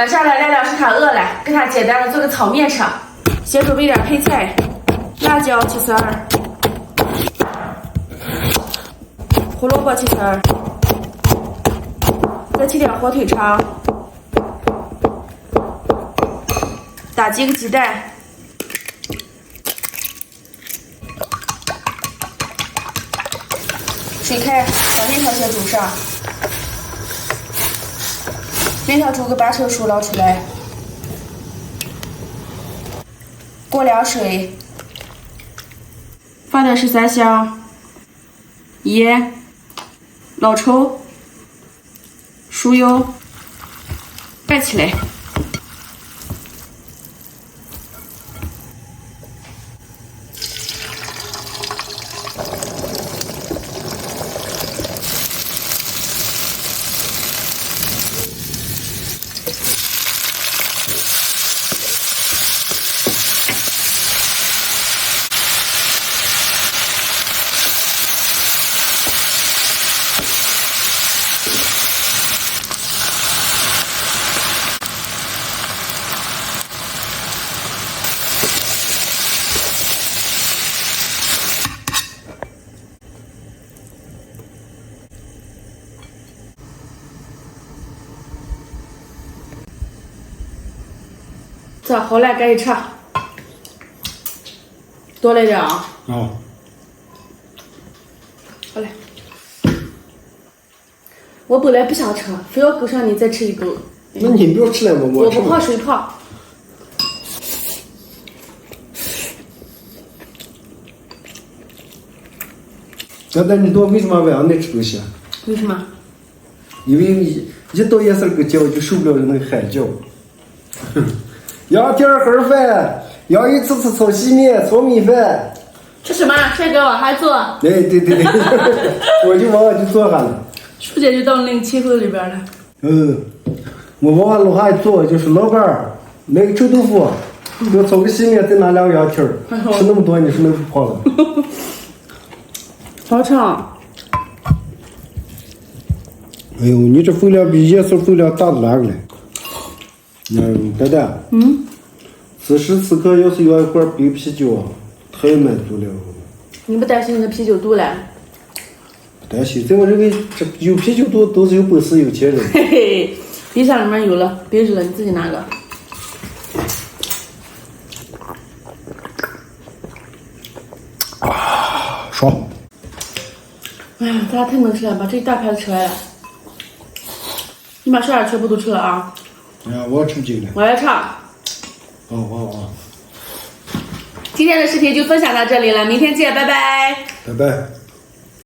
晚上来聊聊是他饿了，给他简单的做个炒面吃。先准备点配菜，辣椒切丝儿，胡萝卜切丝儿，再切点火腿肠，打几个鸡蛋，水开，把面条先煮上。面条煮个8成熟，捞出来，过凉水，放点13香、盐、老抽、熟油，盖起来。这好了，赶紧吃。多来点啊！哦，好嘞。我本来不想吃，非要勾上你再吃一口。那你不要吃了吗？我不胖，谁胖？那你多为什么晚上爱吃东西啊？为什么？因为一到夜色个觉就受不了那个喊叫。要第二盒饭，要一次吃炒细面、炒米饭。吃什么？帅哥往下坐。哎，对，我就往就坐下了。舒姐就到那个气候里边了。我往楼下一坐，就是老板儿买个臭豆腐，给我炒个细面，再拿2个羊蹄儿。吃那么多，你说能不胖了？好吃。哎呦，你这分量比夜色分量大的哪个嘞？丹丹，此时此刻要是要一罐白啤酒，太满足了。你不担心你的啤酒肚了？不担心，在我认为这有啤酒肚都是有本事有钱人。嘿嘿，冰箱里面有了，别扔了，你自己拿个。爽。哎呀，咱俩太能吃了，把这一大盘吃完了。你把剩下全部都吃了啊？哎呀，我吃不进了。我来唱。哦。今天的视频就分享到这里了，明天见，拜拜。拜拜。